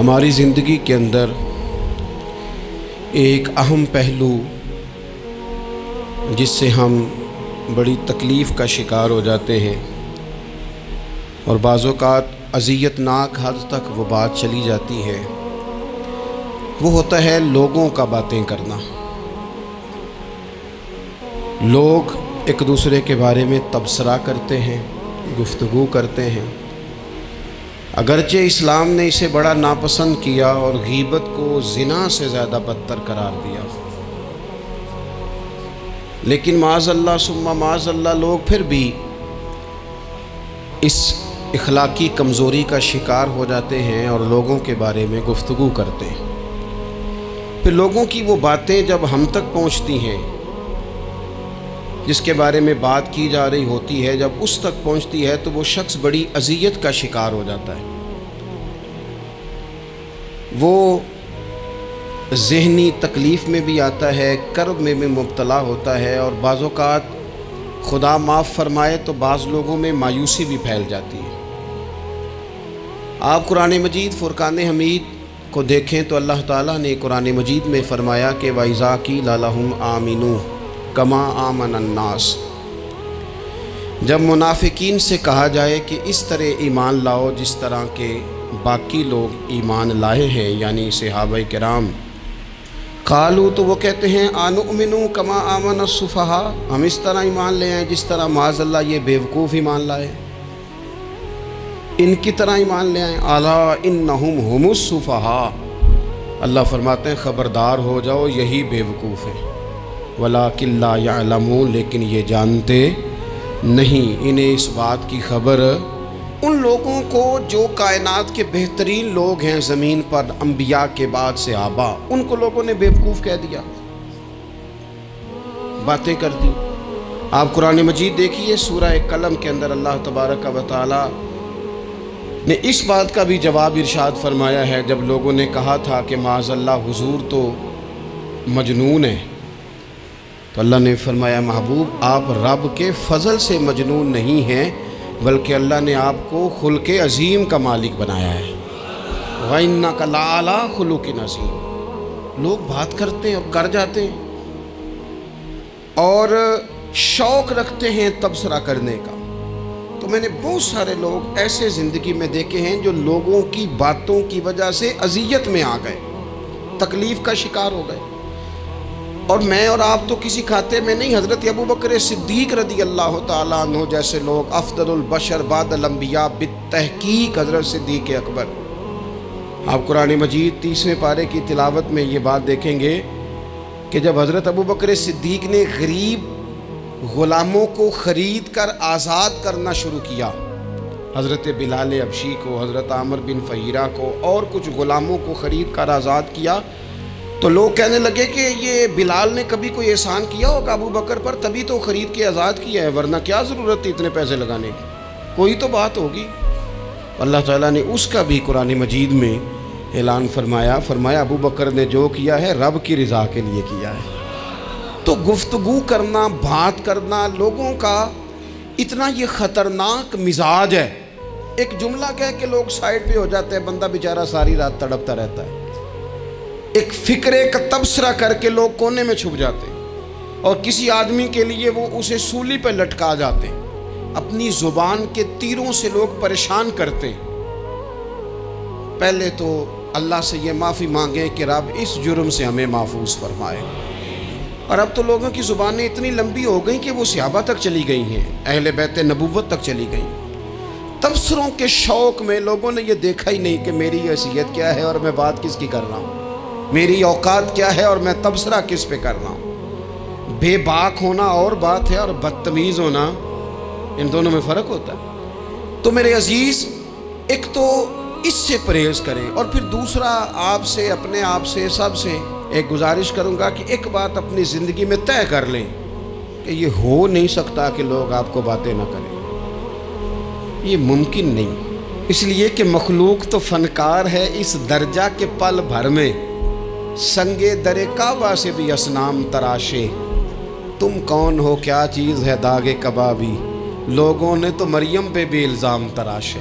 ہماری زندگی کے اندر ایک اہم پہلو جس سے ہم بڑی تکلیف کا شکار ہو جاتے ہیں اور بعض اوقات اذیت ناک حد تک وہ بات چلی جاتی ہے، وہ ہوتا ہے لوگوں کا باتیں کرنا۔ لوگ ایک دوسرے کے بارے میں تبصرہ کرتے ہیں، گفتگو کرتے ہیں، اگرچہ اسلام نے اسے بڑا ناپسند کیا اور غیبت کو زنا سے زیادہ بدتر قرار دیا، لیکن معاذ اللہ ثم معاذ اللہ لوگ پھر بھی اس اخلاقی کمزوری کا شکار ہو جاتے ہیں اور لوگوں کے بارے میں گفتگو کرتے ہیں۔ پھر لوگوں کی وہ باتیں جب ہم تک پہنچتی ہیں، جس کے بارے میں بات کی جا رہی ہوتی ہے، جب اس تک پہنچتی ہے تو وہ شخص بڑی اذیت کا شکار ہو جاتا ہے۔ وہ ذہنی تکلیف میں بھی آتا ہے، کرب میں بھی مبتلا ہوتا ہے، اور بعض اوقات خدا معاف فرمائے تو بعض لوگوں میں مایوسی بھی پھیل جاتی ہے۔ آپ قرآن مجید فرقان حمید کو دیکھیں تو اللہ تعالیٰ نے قرآن مجید میں فرمایا کہ وَإِذَا قِيلَ لَهُمْ آمِنُوا كَمَا آمَنَ النَّاسُ، جب منافقین سے کہا جائے کہ اس طرح ایمان لاؤ جس طرح کے باقی لوگ ایمان لائے ہیں، یعنی صحابہ کرام، قالوا تو وہ کہتے ہیں آنؤمنوا كَمَا آمَنَ السُّفَهَاءُ، ہم اس طرح ایمان لے آئیں جس طرح معاذ اللہ یہ بیوقوف ایمان لائے، ان کی طرح ایمان لے آئیں۔ الا انہم هم السفہاء، اللہ فرماتے ہیں خبردار ہو جاؤ یہی بیوقوف ہیں، ولکن لا یعلمون، لیکن یہ جانتے نہیں، انہیں اس بات کی خبر ان لوگوں کو جو کائنات کے بہترین لوگ ہیں زمین پر، انبیاء کے بعد صحابہ، ان کو لوگوں نے بیوقوف کہہ دیا، باتیں کر دی۔ آپ قرآن مجید دیکھیے سورہ قلم کے اندر اللہ تبارک و تعالی نے اس بات کا بھی جواب ارشاد فرمایا ہے، جب لوگوں نے کہا تھا کہ معاذ اللہ حضور تو مجنون ہے، تو اللہ نے فرمایا محبوب آپ رب کے فضل سے مجنون نہیں ہیں، بلکہ اللہ نے آپ کو خلق عظیم کا مالک بنایا ہے۔ وَإِنَّكَ لَعَلَىٰ خُلُقٍ عَظِيمٍ، لوگ بات کرتے ہیں اور کر جاتے ہیں اور شوق رکھتے ہیں تبصرہ کرنے کا۔ تو میں نے بہت سارے لوگ ایسے زندگی میں دیکھے ہیں جو لوگوں کی باتوں کی وجہ سے اذیت میں آ گئے، تکلیف کا شکار ہو گئے، اور میں اور آپ تو کسی کھاتے میں نہیں۔ حضرت ابوبکر صدیق رضی اللہ تعالیٰ عنہ جیسے لوگ، افضل البشر بعد الانبیاء بالتحقیق حضرت صدیق اکبر، آپ قرآن مجید 30ویں پارے کی تلاوت میں یہ بات دیکھیں گے کہ جب حضرت ابوبکر صدیق نے غریب غلاموں کو خرید کر آزاد کرنا شروع کیا، حضرت بلال حبشی کو، حضرت عامر بن فہیرہ کو اور کچھ غلاموں کو خرید کر آزاد کیا، تو لوگ کہنے لگے کہ یہ بلال نے کبھی کوئی احسان کیا ہوگا ابو بکر پر، تبھی تو خرید کے آزاد کیا ہے، ورنہ کیا ضرورت تھی اتنے پیسے لگانے کی، کوئی تو بات ہوگی۔ اللہ تعالیٰ نے اس کا بھی قرآن مجید میں اعلان فرمایا ابو بکر نے جو کیا ہے رب کی رضا کے لیے کیا ہے۔ تو گفتگو کرنا، بات کرنا، لوگوں کا اتنا یہ خطرناک مزاج ہے، ایک جملہ کہہ کے لوگ سائڈ پہ ہو جاتے ہیں، بندہ بیچارہ ساری رات تڑپتا رہتا ہے، ایک فکرے کا تبصرہ کر کے لوگ کونے میں چھپ جاتے ہیں، اور کسی آدمی کے لیے وہ اسے سولی پہ لٹکا جاتے ہیں، اپنی زبان کے تیروں سے لوگ پریشان کرتے ہیں۔ پہلے تو اللہ سے یہ معافی مانگیں کہ رب اس جرم سے ہمیں محفوظ فرمائے۔ اور اب تو لوگوں کی زبانیں اتنی لمبی ہو گئیں کہ وہ صحابہ تک چلی گئی ہیں، اہل بیت نبوت تک چلی گئیں۔ تبصروں کے شوق میں لوگوں نے یہ دیکھا ہی نہیں کہ میری حیثیت کیا ہے اور میں بات کس کی کر رہا ہوں، میری اوقات کیا ہے اور میں تبصرہ کس پہ کر رہا ہوں۔ بے باک ہونا اور بات ہے اور بدتمیز ہونا، ان دونوں میں فرق ہوتا ہے۔ تو میرے عزیز، ایک تو اس سے پرہیز کریں، اور پھر دوسرا آپ سے، اپنے آپ سے، سب سے ایک گزارش کروں گا کہ ایک بات اپنی زندگی میں طے کر لیں کہ یہ ہو نہیں سکتا کہ لوگ آپ کو باتیں نہ کریں، یہ ممکن نہیں، اس لیے کہ مخلوق تو فنکار ہے اس درجہ کے پل بھر میں سنگے در کعبہ سے بھی اصنام تراشے، تم کون ہو کیا چیز ہے داغ کبابی، لوگوں نے تو مریم پہ بھی الزام تراشے۔